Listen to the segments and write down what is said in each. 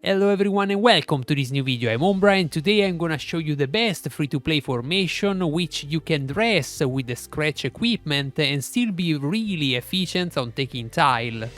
Hello everyone and welcome to this new video. I'm Ombra and today I'm gonna show you the best free-to-play formation which you can dress with the scratch equipment and still be really efficient on taking tile.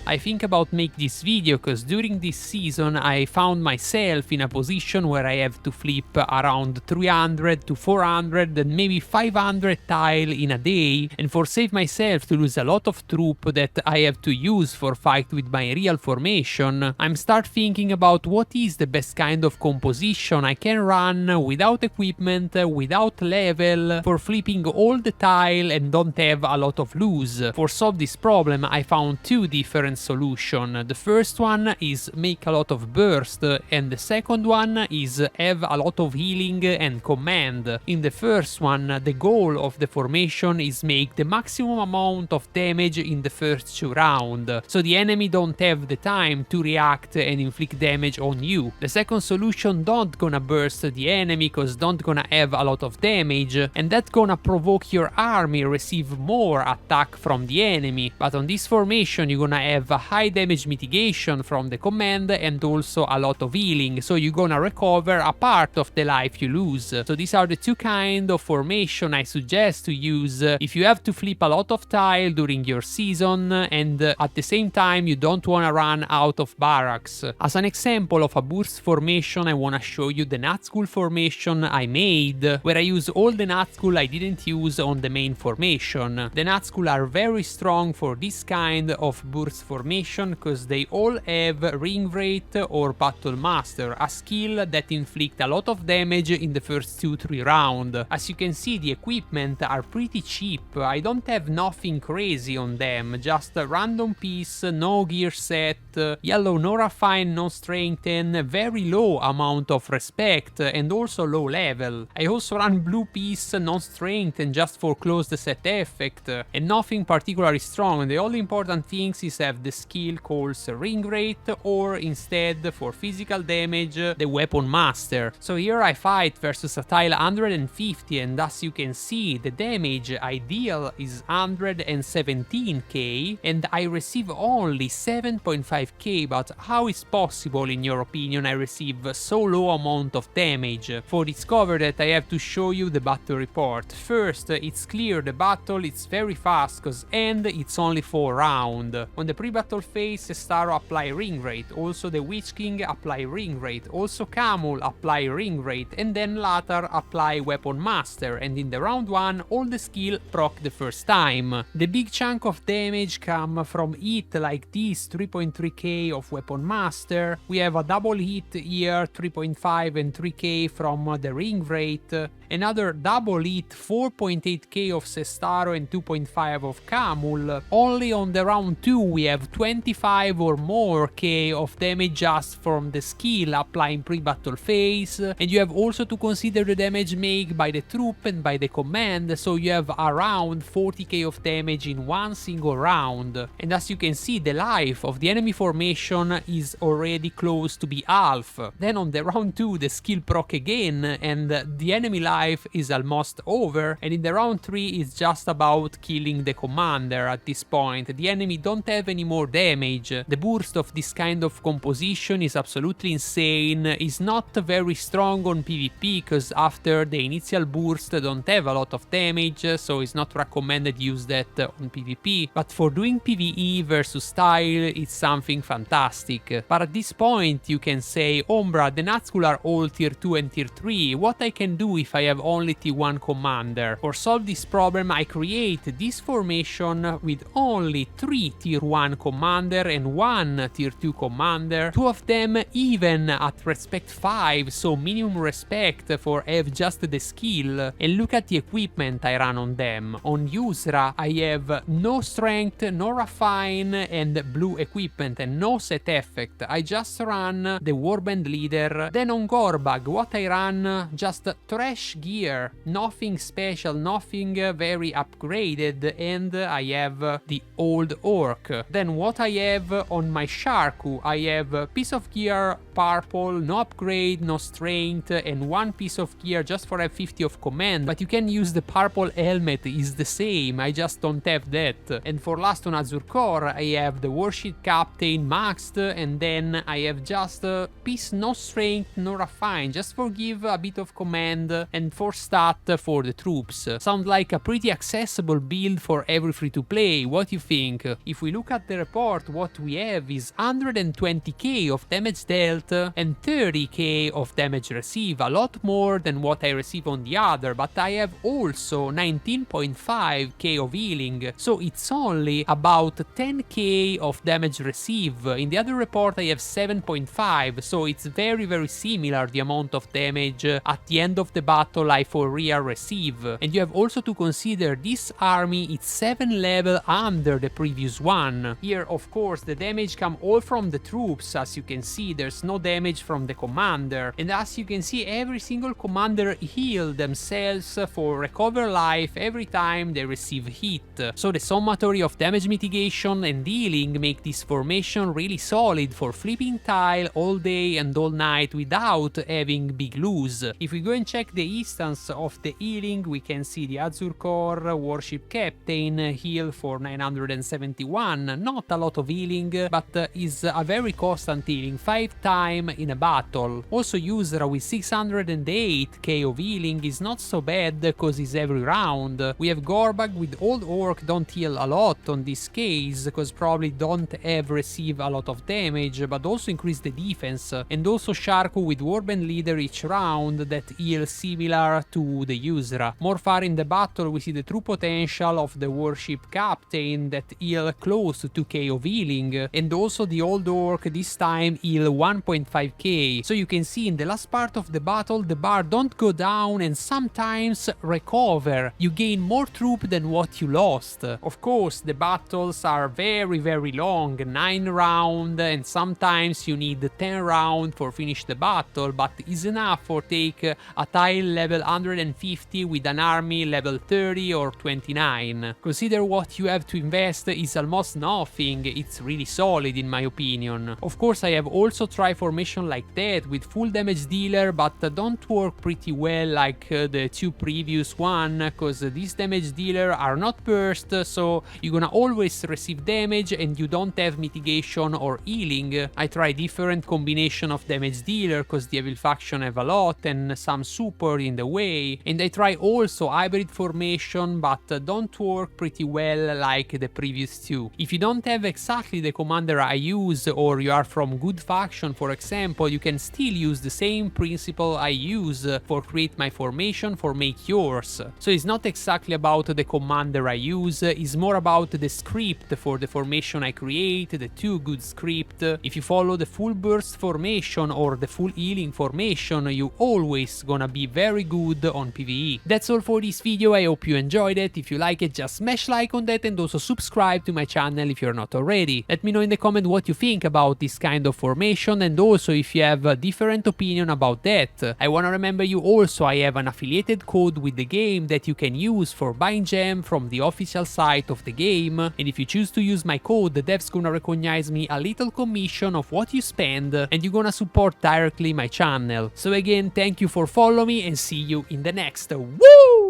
I think about make this video cause during this season I found myself in a position where I have to flip around 300 to 400 and maybe 500 tile in a day, and for save myself to lose a lot of troop that I have to use for fight with my real formation, I'm start thinking about what is the best kind of composition I can run without equipment, without level, for flipping all the tile and don't have a lot of lose. For solve this problem I found two different solution. The first one is make a lot of burst and the second one is have a lot of healing and command. In the first one, the goal of the formation is make the maximum amount of damage in the first 2 rounds, so the enemy don't have the time to react and inflict damage on you. The second solution don't gonna burst the enemy cause don't gonna have a lot of damage, and that gonna provoke your army receive more attack from the enemy, but on this formation you're gonna have a high damage mitigation from the command and also a lot of healing, so you're gonna recover a part of the life you lose. So these are the two kind of formation I suggest to use if you have to flip a lot of tile during your season and at the same time you don't wanna run out of barracks. As an example of a burst formation I wanna show you the Nazgul formation I made, where I use all the Nazgul I didn't use on the main formation. The Nazgul are very strong for this kind of burst formation because they all have Ring Wraith or Battle Master, a skill that inflict a lot of damage in the first 2-3 rounds. As you can see, the equipment are pretty cheap. I don't have nothing crazy on them, just a random piece, no gear set, yellow no refine, no strengthen, very low amount of respect and also low level. I also run blue piece, no strengthen, just for close the set effect and nothing particularly strong. The only important things is have the skill called Ring Wraith or instead for physical damage the Weapon Master. So here I fight versus a tile 150 and as you can see the damage I deal is 117k and I receive only 7.5k, but how is possible in your opinion I receive so low amount of damage? For discover that I have to show you the battle report. First, it's clear the battle it's very fast cause and it's only 4 rounds. On the pre-battle phase Sestaro apply Ring Wraith, also the Witch King apply Ring Wraith, also Camul apply Ring Wraith and then Lotr apply Weapon Master, and in the round 1 all the skill proc the first time. The big chunk of damage come from hit like this 3.3k of Weapon Master, we have a double hit here 3.5 and 3k from the Ring Wraith, another double hit 4.8k of Sestaro and 2.5 of Camul. Only on the round 2 we have 25 or more k of damage just from the skill applying pre-battle phase, and you have also to consider the damage made by the troop and by the command, so you have around 40k of damage in one single round. And as you can see the life of the enemy formation is already close to be half. Then on the round 2 the skill proc again and the enemy life is almost over, and in the round 3 it's just about killing the commander. At this point the enemy don't have any more damage. The burst of this kind of composition is absolutely insane, is not very strong on PvP because after the initial burst don't have a lot of damage, so it's not recommended use that on PvP, but for doing PvE versus tile it's something fantastic. But at this point you can say, Ombra, the Nazgul are all tier 2 and tier 3, what I can do if I have only tier 1 commander? For solve this problem I create this formation with only 3 tier 1 commander and 1 tier 2 commander, 2 of them even at respect 5, so minimum respect for have just the skill, and look at the equipment I run on them. On Yusra I have no strength, no refine and blue equipment and no set effect, I just run the Warband leader. Then on Gorbag what I run? Just trash much gear, nothing special, nothing very upgraded, and I have the old orc. Then what I have on my Sharku, I have a piece of gear purple, no upgrade, no strength, and one piece of gear just for F50 of command, but you can use the purple helmet, is the same, I just don't have that. And for last on Azure Core, I have the warship captain maxed, and then I have just a piece no strength, no refine, just for give a bit of command and for stat for the troops. Sound like a pretty accessible build for every free-to-play, what you think? If we look at the report, what we have is 120k of damage dealt and 30k of damage received, a lot more than what I receive on the other, but I have also 19.5k of healing, so it's only about 10k of damage received. In the other report I have 7.5, so it's very similar the amount of damage at the end of the battle I for real receive. And you have also to consider this army is 7 level under the previous one. Here of course the damage come all from the troops, as you can see there's no damage from the commander, and as you can see every single commander heal themselves for recover life every time they receive hit. So the summatory of damage mitigation and healing make this formation really solid for flipping tile all day and all night without having big lose. If we go and check the instance of the healing, we can see the Azure Core warship captain heal for 971, not a lot of healing, but is a very constant healing, 5 times in a battle. Also Yusra with 608k of healing is not so bad cause it's every round. We have Gorbag with old orc, don't heal a lot on this case cause probably don't have receive a lot of damage, but also increase the defense, and also Sharku with Warband leader each round that heal similar to the Yusra. More far in the battle we see the true potential of the warship captain that heal close to 2k of healing, and also the old orc this time heal 1.5k. So you can see in the last part of the battle the bar don't go down and sometimes recover. You gain more troop than what you lost. Of course the battles are very long, 9 round, and sometimes you need 10 round for finish the battle, but is enough for take a tile level 150 with an army level 30 or 29. Consider what you have to invest is almost nothing, it's really solid in my opinion. Of course I have also tried formation like that with full damage dealer, but don't work pretty well like the 2 previous one, cause these damage dealer are not burst, so you're gonna always receive damage and you don't have mitigation or healing. I try different combination of damage dealer cause the evil faction have a lot and some support in the way, and I try also hybrid formation, but don't work pretty well like the previous 2. If you don't have exactly the commander I use, or you are from good faction for example, you can still use the same principle I use for create my formation for make yours. So it's not exactly about the commander I use, it's more about the script for the formation I create, the 2 good script. If you follow the full burst formation or the full healing formation, you always gonna be very good on PvE. That's all for this video, I hope you enjoyed it. If you like it, just smash like on that and also subscribe to my channel if you're not already. Let me know in the comment what you think about this kind of formation, and also if you have a different opinion about that. I wanna remember you also I have an affiliated code with the game that you can use for buying gem from the official site of the game, and if you choose to use my code, the devs gonna recognize me a little commission of what you spend, and you're gonna support directly my channel. So again, thank you for following me and see you in the next. Woo!